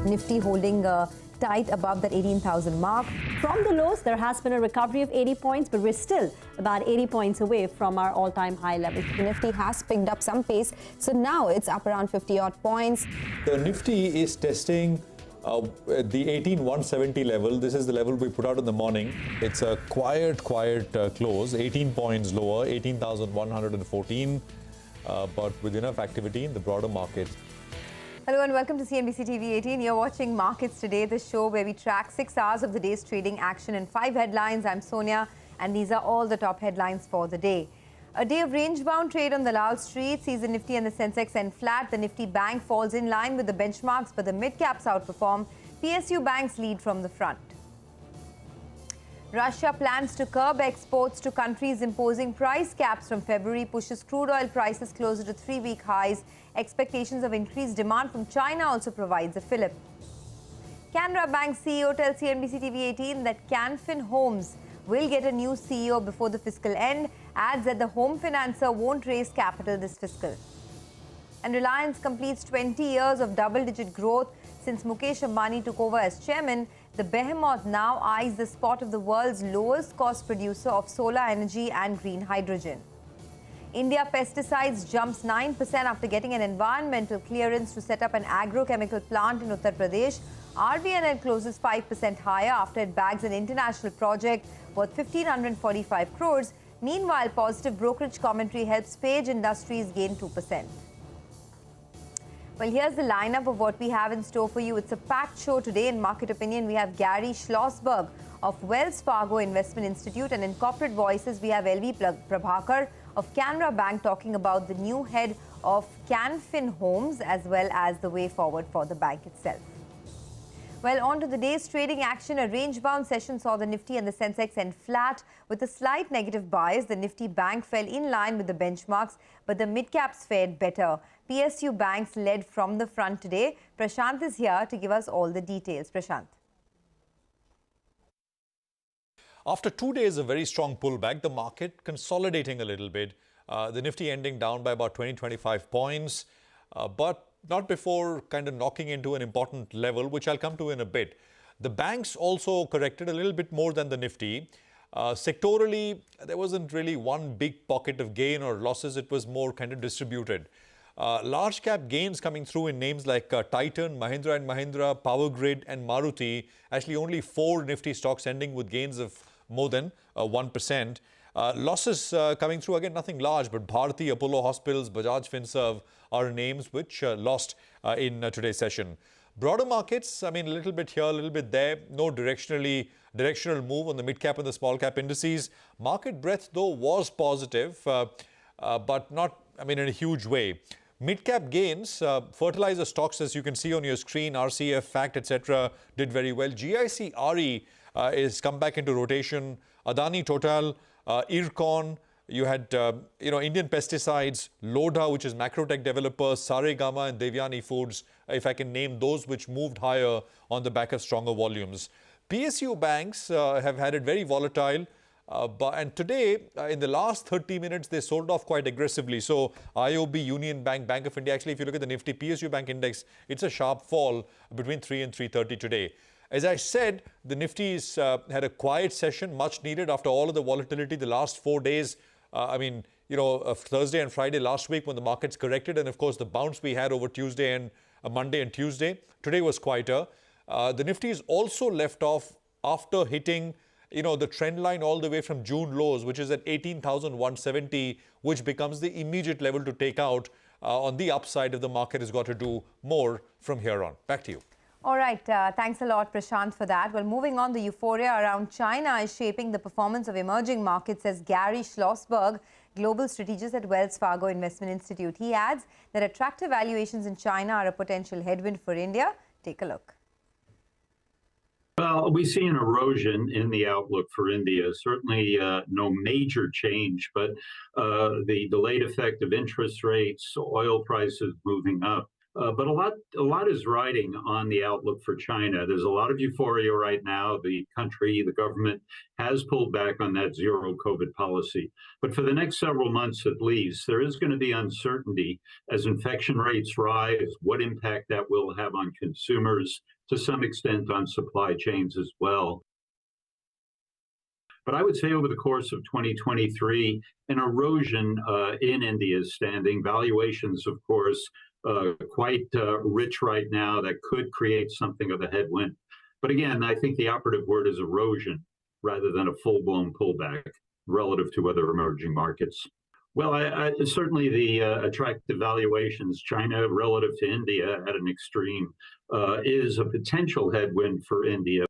Nifty holding tight above that 18,000 mark. From the lows, there has been a recovery of 80 points, but we're still about 80 points away from our all-time high level. The Nifty has picked up some pace, so now it's up around 50-odd points. The Nifty is testing the 18,170 level. This is the level we put out in the morning. It's a quiet close, 18 points lower, 18,114, but with enough activity in the broader market. Hello and welcome to CNBC-TV18. You're watching Markets Today, the show where we track 6 hours of the day's trading action in 5 headlines. I'm Sonia, and these are all the top headlines for the day. A day of range-bound trade on the Lal Street sees the Nifty and the Sensex end flat. The Nifty Bank falls in line with the benchmarks, but the mid-caps outperform. PSU banks lead from the front. Russia plans to curb exports to countries imposing price caps from February, pushes crude oil prices closer to 3-week highs. Expectations of increased demand from China also provides a fillip. Canara Bank CEO tells CNBC-TV18 that Canbaar Homes will get a new CEO before the fiscal end, adds that the home financer won't raise capital this fiscal. And Reliance completes 20 years of double-digit growth since Mukesh Ambani took over as chairman. The behemoth now eyes the spot of the world's lowest cost producer of solar energy and green hydrogen. India Pesticides jumps 9% after getting an environmental clearance to set up an agrochemical plant in Uttar Pradesh. RVNL closes 5% higher after it bags an international project worth 1,545 crores. Meanwhile, positive brokerage commentary helps Page Industries gain 2%. Well, here's the lineup of what we have in store for you. It's a packed show today. In Market Opinion, we have Gary Schlossberg of Wells Fargo Investment Institute, and in Corporate Voices, we have LV Prabhakar of Canara Bank talking about the new head of Canbaar Homes as well as the way forward for the bank itself. Well, on to the day's trading action. A range-bound session saw the Nifty and the Sensex end flat with a slight negative bias. The Nifty Bank fell in line with the benchmarks, but the mid-caps fared better. PSU banks led from the front today. Prashant is here to give us all the details. Prashant. After 2 days of very strong pullback, the market consolidating a little bit. The Nifty ending down by about 20-25 points, but not before kind of knocking into an important level, which I'll come to in a bit. The banks also corrected a little bit more than the Nifty. Sectorally, there wasn't really one big pocket of gain or losses. It was more kind of distributed. Large cap gains coming through in names like Titan, Mahindra & Mahindra, Power Grid and Maruti. Actually, only 4 Nifty stocks ending with gains of more than 1%. Losses coming through, again, nothing large, but Bharti, Apollo Hospitals, Bajaj Finserv are names which lost in today's session. Broader markets, I mean, a little bit here, a little bit there. No directional move on the mid-cap and the small-cap indices. Market breadth, though, was positive, but not, I mean, in a huge way. Mid-cap gains, fertilizer stocks, as you can see on your screen, RCF, FACT, etc., did very well. GIC RE is come back into rotation. Adani Total, Ircon, you had Indian Pesticides, Lodha, which is Macrotech developers, Saregama and Devyani Foods, if I can name those which moved higher on the back of stronger volumes. PSU banks have had it very volatile. And today, in the last 30 minutes, they sold off quite aggressively. So IOB, Union Bank, Bank of India, actually, if you look at the Nifty PSU Bank Index, it's a sharp fall between 3 and 3:30 today. As I said, the Nifty's had a quiet session, much needed after all of the volatility the last 4 days. Thursday and Friday last week when the markets corrected, and of course the bounce we had over Tuesday and Monday and Tuesday. Today was quieter. The Nifty is also left off after hitting the trend line all the way from June lows, which is at 18,170, which becomes the immediate level to take out on the upside if the market has got to do more from here on. Back to you. All right. Thanks a lot, Prashant, for that. Well, moving on, the euphoria around China is shaping the performance of emerging markets, says Gary Schlossberg, global strategist at Wells Fargo Investment Institute. He adds that attractive valuations in China are a potential headwind for India. Take a look. Well, we see an erosion in the outlook for India. Certainly no major change, but the delayed effect of interest rates, oil prices moving up, But a lot is riding on the outlook for China. There's a lot of euphoria right now. The country, the government has pulled back on that zero COVID policy. But for the next several months at least, there is going to be uncertainty as infection rates rise, what impact that will have on consumers, to some extent on supply chains as well. But I would say over the course of 2023, an erosion in India's standing. Valuations, of course, quite rich right now. That could create something of a headwind. But again, I think the operative word is erosion rather than a full-blown pullback relative to other emerging markets. Well, certainly the attractive valuations, China relative to India at an extreme, is a potential headwind for India.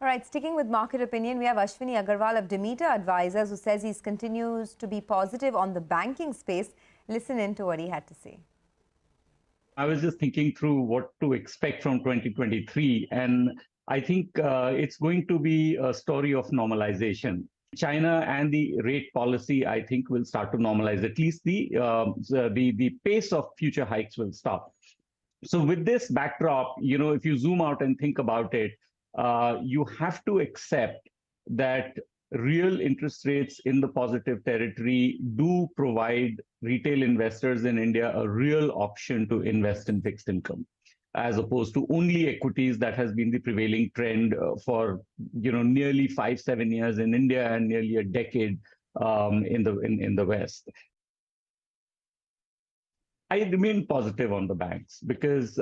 All right, sticking with market opinion, we have Ashwini Agarwal of Demeter Advisors, who says he continues to be positive on the banking space. Listen in to what he had to say. I was just thinking through what to expect from 2023, and I think it's going to be a story of normalization. China and the rate policy, I think, will start to normalize. At least the pace of future hikes will stop. So with this backdrop, if you zoom out and think about it, you have to accept that real interest rates in the positive territory do provide retail investors in India a real option to invest in fixed income, as opposed to only equities. That has been the prevailing trend for nearly 5-7 years in India and nearly a decade in the West. I remain positive on the banks because,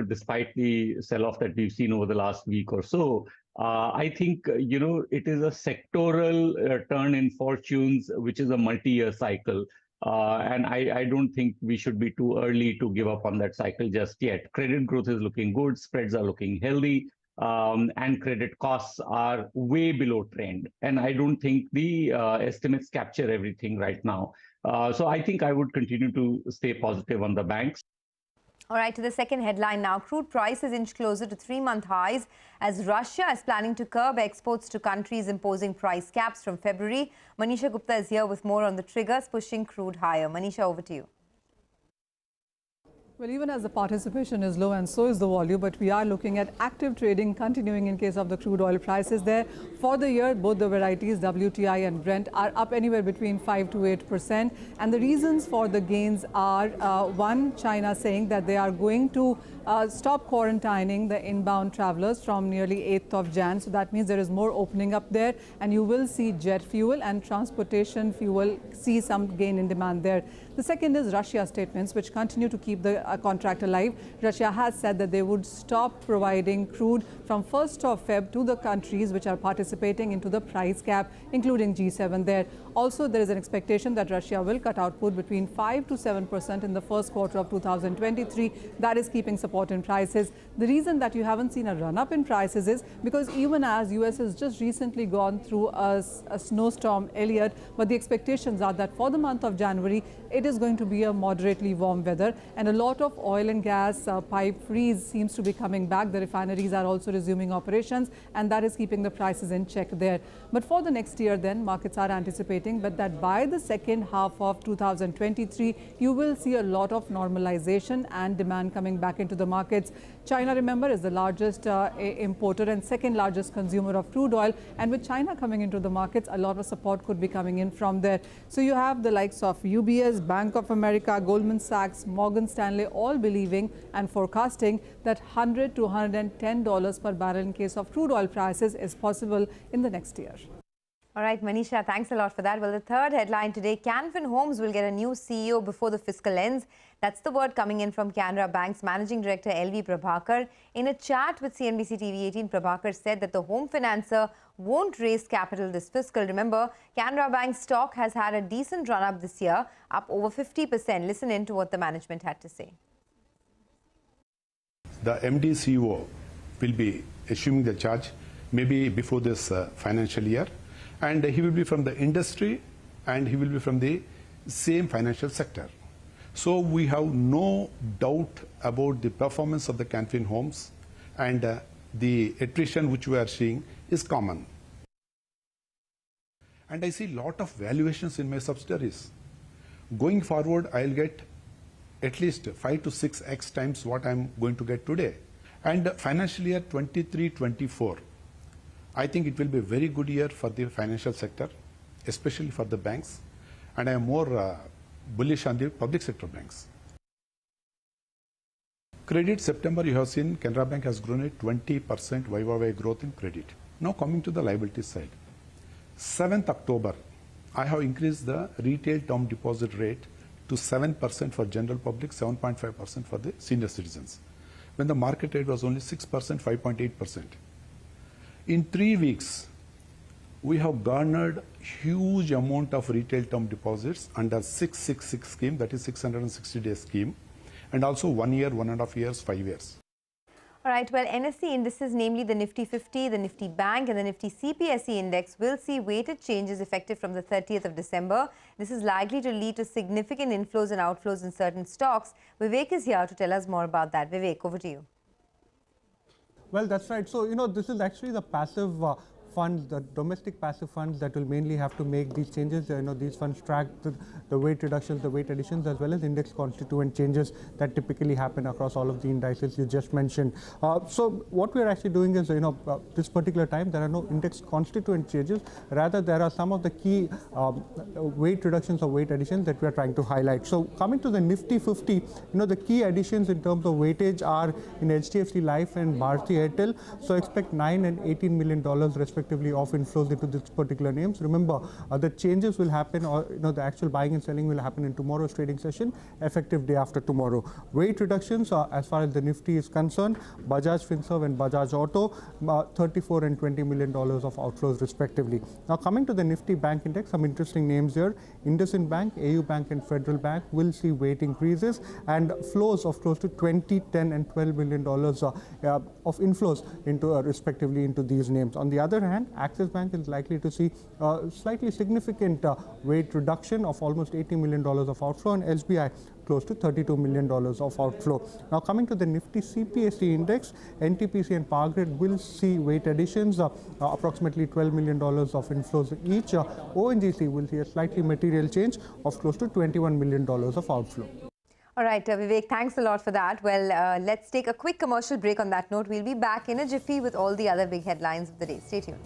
despite the sell-off that we've seen over the last week or so, I think, it is a sectoral turn in fortunes, which is a multi-year cycle. And I don't think we should be too early to give up on that cycle just yet. Credit growth is looking good, spreads are looking healthy, and credit costs are way below trend. And I don't think the estimates capture everything right now. So I think I would continue to stay positive on the banks. All right, to the second headline now. Crude prices inch closer to 3-month highs as Russia is planning to curb exports to countries imposing price caps from February. Manisha Gupta is here with more on the triggers pushing crude higher. Manisha, over to you. Well, even as the participation is low and so is the volume, but we are looking at active trading continuing in case of the crude oil prices there. For the year, both the varieties, WTI and Brent, are up anywhere between 5 to 8%. And the reasons for the gains are, one, China saying that they are going to stop quarantining the inbound travelers from nearly 8th of Jan. So that means there is more opening up there, and you will see jet fuel and transportation fuel see some gain in demand there. The second is Russia's statements, which continue to keep the contract alive. Russia has said that they would stop providing crude from 1st of Feb to the countries which are participating into the price cap, including G7 there. Also, there is an expectation that Russia will cut output between 5 to 7% in the first quarter of 2023. That is keeping support in prices. The reason that you haven't seen a run-up in prices is because even as US has just recently gone through a snowstorm, Elliott, but the expectations are that for the month of January, it is going to be a moderately warm weather, and a lot of oil and gas pipe freeze seems to be coming back. The refineries are also resuming operations, and that is keeping the prices in check there. But for the next year then, markets are anticipating but that by the second half of 2023, you will see a lot of normalization and demand coming back into the markets. China, remember, is the largest importer and second largest consumer of crude oil, and with China coming into the markets, a lot of support could be coming in from there. So you have the likes of UBS, Bank of America, Goldman Sachs, Morgan Stanley, all believing and forecasting that $100 to $110 per barrel in case of crude oil prices is possible in the next year. All right, Manisha, thanks a lot for that. Well, the third headline today, Canbaar Homes will get a new CEO before the fiscal ends. That's the word coming in from Canara Bank's Managing Director, LV Prabhakar. In a chat with CNBC-TV18, Prabhakar said that the home financer won't raise capital this fiscal. Remember, Canara Bank's stock has had a decent run-up this year, up over 50%. Listen in to what the management had to say. The MD CEO will be assuming the charge maybe before this financial year. And he will be from the industry and he will be from the same financial sector. So we have no doubt about the performance of the Canbaar Homes, and the attrition which we are seeing is common. And I see a lot of valuations in my subsidiaries. Going forward, I'll get at least 5 to 6x times what I'm going to get today. And financial year 23-24, I think it will be a very good year for the financial sector, especially for the banks. And I am more bullish on the public sector banks. Credit September, you have seen Canara Bank has grown at 20% YoY growth in credit. Now coming to the liability side. 7th October, I have increased the retail term deposit rate to 7% for general public, 7.5% for the senior citizens, when the market rate was only 6%, 5.8%. In 3 weeks, we have garnered huge amount of retail term deposits under 666 scheme, that is 660-day scheme, and also 1 year, 1.5 years, 5 years. All right, well, NSE indices, namely the Nifty 50, the Nifty Bank and the Nifty CPSE index will see weighted changes effective from the 30th of December. This is likely to lead to significant inflows and outflows in certain stocks. Vivek is here to tell us more about that. Vivek, over to you. Well, that's right. So, this is actually the passive funds, the domestic passive funds that will mainly have to make these changes. These funds track the weight reductions, the weight additions, as well as index constituent changes that typically happen across all of the indices you just mentioned. So what we're actually doing is, this particular time, there are no index constituent changes. Rather, there are some of the key weight reductions or weight additions that we're trying to highlight. So coming to the Nifty 50, the key additions in terms of weightage are in HDFC Life and Bharti Airtel. So expect $9 and $18 million respectively of inflows into this particular names. Remember, the changes will happen, or the actual buying and selling will happen in tomorrow's trading session, effective day after tomorrow. Weight reductions, as far as the Nifty is concerned, Bajaj Finserv and Bajaj Auto, $34 and $20 million of outflows respectively. Now coming to the Nifty Bank Index, some interesting names here. IndusInd Bank, AU Bank and Federal Bank will see weight increases and flows of close to $20, $10 and $12 million of inflows into respectively into these names. On the other hand, Axis Bank is likely to see slightly significant weight reduction of almost $80 million of outflow, and SBI close to $32 million of outflow. Now coming to the Nifty CPSE index, NTPC and Power Grid will see weight additions, approximately $12 million of inflows each. ONGC will see a slightly material change of close to $21 million of outflow. All right, Vivek, thanks a lot for that. Well, let's take a quick commercial break on that note. We'll be back in a jiffy with all the other big headlines of the day. Stay tuned.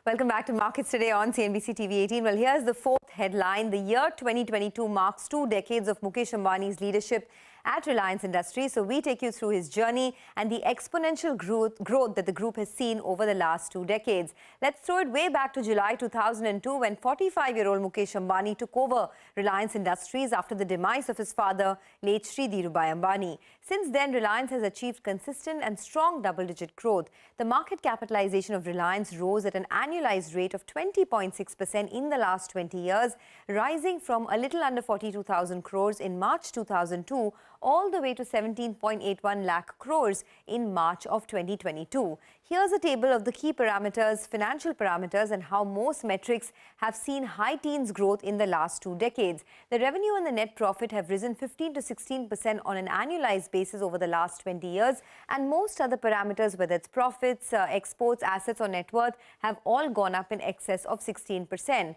Welcome back to Markets Today on CNBC-TV18. Well, here's the fourth headline. The year 2022 marks 2 decades of Mukesh Ambani's leadership at Reliance Industries. So we take you through his journey and the exponential growth that the group has seen over the last 2 decades. Let's throw it way back to July 2002 when 45-year-old Mukesh Ambani took over Reliance Industries after the demise of his father, late Shri Dhirubhai Ambani. Since then, Reliance has achieved consistent and strong double-digit growth. The market capitalization of Reliance rose at an annualized rate of 20.6% in the last 20 years, rising from a little under 42,000 crores in March 2002 all the way to 17.81 lakh crores in March of 2022. Here's a table of the key parameters, financial parameters, and how most metrics have seen high teens growth in the last 2 decades. The revenue and the net profit have risen 15 to 16% on an annualized basis over the last 20 years, and most other parameters, whether it's profits, exports, assets, or net worth, have all gone up in excess of 16%.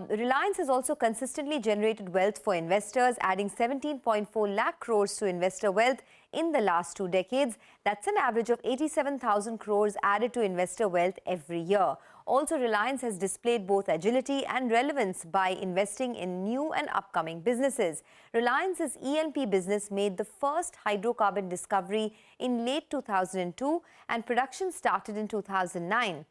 Reliance has also consistently generated wealth for investors, adding 17.4 lakh crores to investor wealth in the last 2 decades. That's an average of 87,000 crores added to investor wealth every year. Also, Reliance has displayed both agility and relevance by investing in new and upcoming businesses. Reliance's E&P business made the first hydrocarbon discovery in late 2002 and production started in 2009.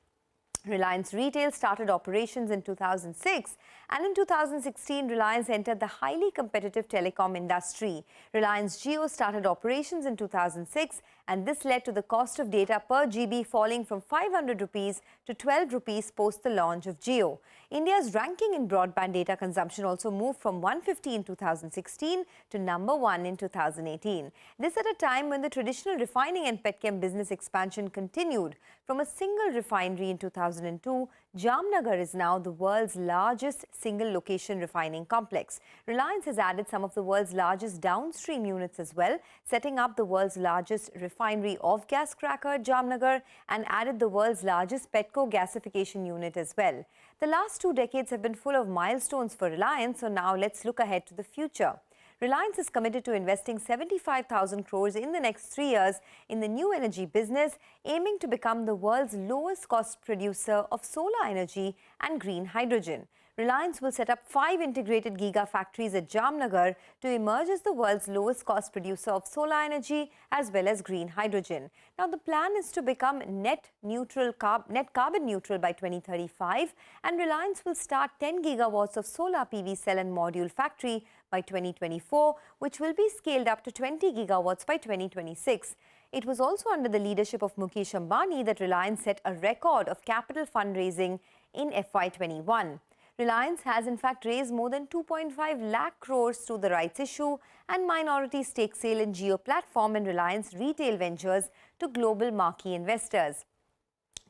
Reliance Retail started operations in 2006, and in 2016, Reliance entered the highly competitive telecom industry. Reliance Jio started operations in 2006, and this led to the cost of data per GB falling from 500 rupees to 12 rupees post the launch of Jio. India's ranking in broadband data consumption also moved from 150 in 2016 to number 1 in 2018. This at a time when the traditional refining and petchem business expansion continued. From a single refinery in 2002, Jamnagar is now the world's largest single location refining complex. Reliance has added some of the world's largest downstream units as well, setting up the world's largest refinery off-gas cracker, Jamnagar, and added the world's largest petco gasification unit as well. The last 2 decades have been full of milestones for Reliance, so now let's look ahead to the future. Reliance is committed to investing 75,000 crores in the next 3 years in the new energy business, aiming to become the world's lowest cost producer of solar energy and green hydrogen. Reliance will set up 5 integrated gigafactories at Jamnagar to emerge as the world's lowest cost producer of solar energy as well as green hydrogen. Now, the plan is to become net carbon neutral by 2035, and Reliance will start 10 gigawatts of solar PV cell and module factory by 2024, which will be scaled up to 20 gigawatts by 2026. It was also under the leadership of Mukesh Ambani that Reliance set a record of capital fundraising in FY21. Reliance has in fact raised more than 2.5 lakh crores through the rights issue and minority stake sale in Jio platform and Reliance retail ventures to global marquee investors.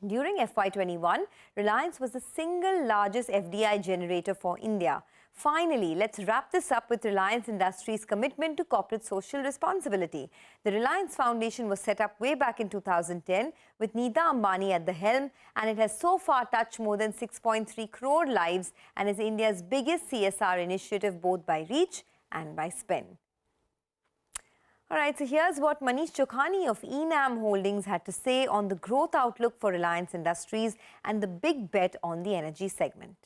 During FY21, Reliance was the single largest FDI generator for India. Finally, let's wrap this up with Reliance Industries' commitment to corporate social responsibility. The Reliance Foundation was set up way back in 2010 with Nita Ambani at the helm, and it has so far touched more than 6.3 crore lives and is India's biggest CSR initiative both by reach and by spend. All right, so here's what Manish Chokhani of Enam Holdings had to say on the growth outlook for Reliance Industries and the big bet on the energy segment.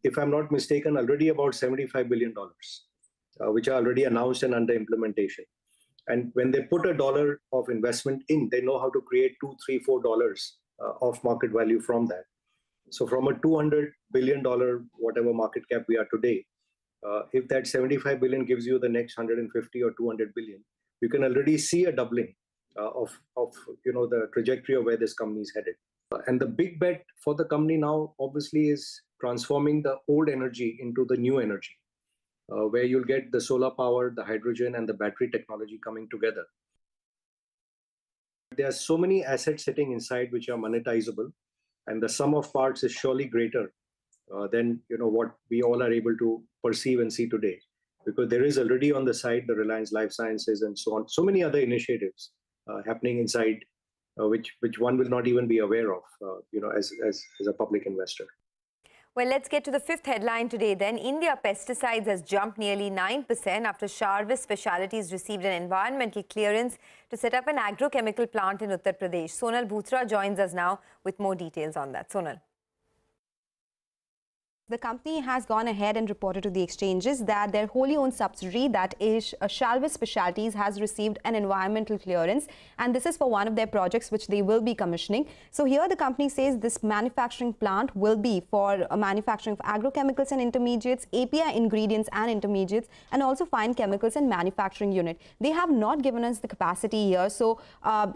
If I'm not mistaken, already about $75 billion, which are already announced and under implementation. And when they put $1 of investment in, they know how to create $2, $3, $4 of market value from that. So from a $200 billion, whatever market cap we are today, if that 75 billion gives you the next 150 or 200 billion, you can already see a doubling of the trajectory of where this company is headed. And the big bet for the company now obviously is transforming the old energy into the new energy, where you'll get the solar power, the hydrogen, and the battery technology coming together. There are so many assets sitting inside which are monetizable, and the sum of parts is surely greater than what we all are able to perceive and see today, because there is already on the side the Reliance Life Sciences and so on, so many other initiatives happening inside, which one will not even be aware of, as a public investor. Well, let's get to the fifth headline today then. India Pesticides has jumped nearly 9% after Charvi Specialties received an environmental clearance to set up an agrochemical plant in Uttar Pradesh. Sonal Bhutra joins us now with more details on that. Sonal. The company has gone ahead and reported to the exchanges that their wholly owned subsidiary, that is Charvi Specialties, has received an environmental clearance, and this is for one of their projects which they will be commissioning. So here the company says this manufacturing plant will be for manufacturing of agrochemicals and intermediates, API ingredients and intermediates, and also fine chemicals and manufacturing unit. They have not given us the capacity here, so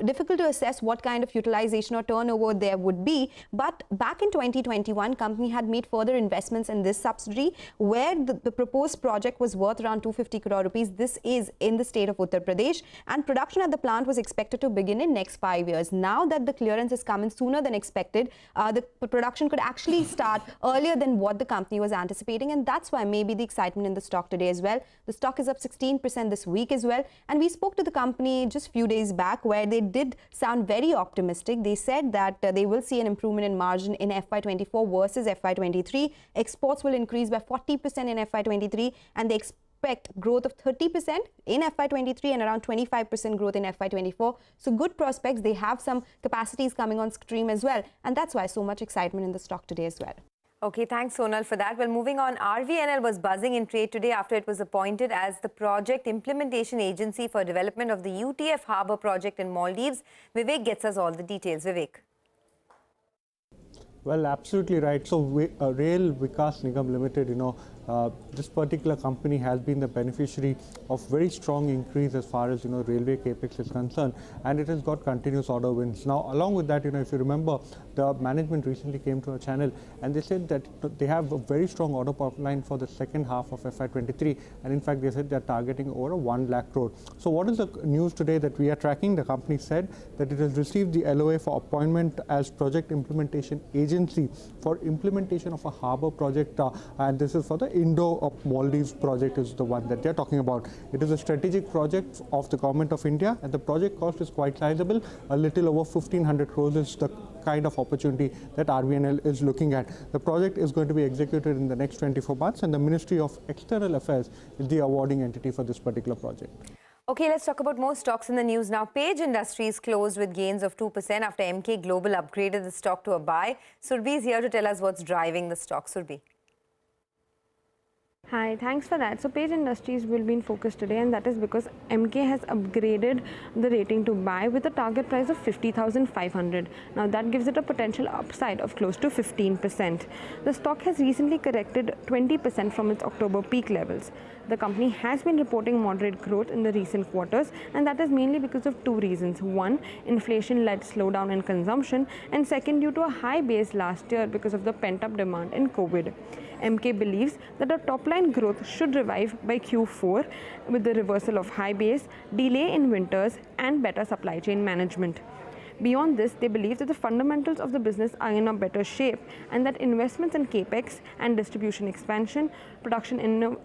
difficult to assess what kind of utilization or turnover there would be. But back in 2021, company had made further investments in this subsidiary, where the proposed project was worth around 250 crore rupees. This is in the state of Uttar Pradesh, and production at the plant was expected to begin in next 5 years. Now that the clearance is coming sooner than expected, the production could actually start earlier than what the company was anticipating, and that's why maybe the excitement in the stock today as well. The stock is up 16% this week as well, and we spoke to the company just a few days back where they did sound very optimistic. They said that they will see an improvement in margin in FY24 versus FY23. Exports will increase by 40% in FY23, and they expect growth of 30% in FY23 and around 25% growth in FY24. So good prospects. They have some capacities coming on stream as well, and that's why so much excitement in the stock today as well. Okay, thanks Sonal for that. Well, moving on, RVNL was buzzing in trade today after it was appointed as the project implementation agency for development of the UTF Harbour project in Maldives. Vivek gets us all the details. Vivek. Well, absolutely right. So, Rail Vikas Nigam Limited, this particular company has been the beneficiary of very strong increase as far as, railway capex is concerned, and it has got continuous order wins. Now, along with that, if you remember, the management recently came to our channel and they said that they have a very strong order pipeline for the second half of FY23, and in fact, they said they're targeting over 1 lakh crore. So, what is the news today that we are tracking? The company said that it has received the LOA for appointment as project implementation agency for implementation of a harbour project, and this is for the Indo-Maldives project is the one that they're talking about. It is a strategic project of the government of India, and the project cost is quite sizable. A little over 1,500 crores is the kind of opportunity that RVNL is looking at. The project is going to be executed in the next 24 months, and the Ministry of External Affairs is the awarding entity for this particular project. Okay, let's talk about more stocks in the news now. Page Industries closed with gains of 2% after MK Global upgraded the stock to a buy. Surbhi is here to tell us what's driving the stock. Surbhi. Hi, thanks for that. So Page Industries will be in focus today, and that is because MK has upgraded the rating to buy with a target price of 50,500. Now that gives it a potential upside of close to 15%. The stock has recently corrected 20% from its October peak levels. The company has been reporting moderate growth in the recent quarters, and that is mainly because of two reasons. One, inflation-led slowdown in consumption, and second, due to a high base last year because of the pent-up demand in COVID. MK believes that the top-line growth should revive by Q4 with the reversal of high base, delay in winters, and better supply chain management. Beyond this, they believe that the fundamentals of the business are in a better shape, and that investments in capex and distribution expansion, production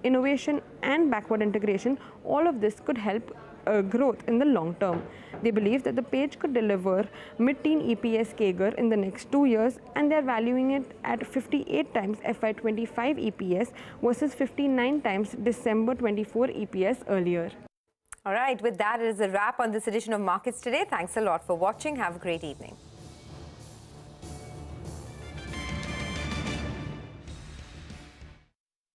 innovation, and backward integration, all of this could help growth in the long term. They believe that the Page could deliver mid-teen EPS CAGR in the next 2 years, and they're valuing it at 58 times FY25 EPS versus 59 times December 24 EPS earlier. All right, with that, it is a wrap on this edition of Markets Today. Thanks a lot for watching. Have a great evening.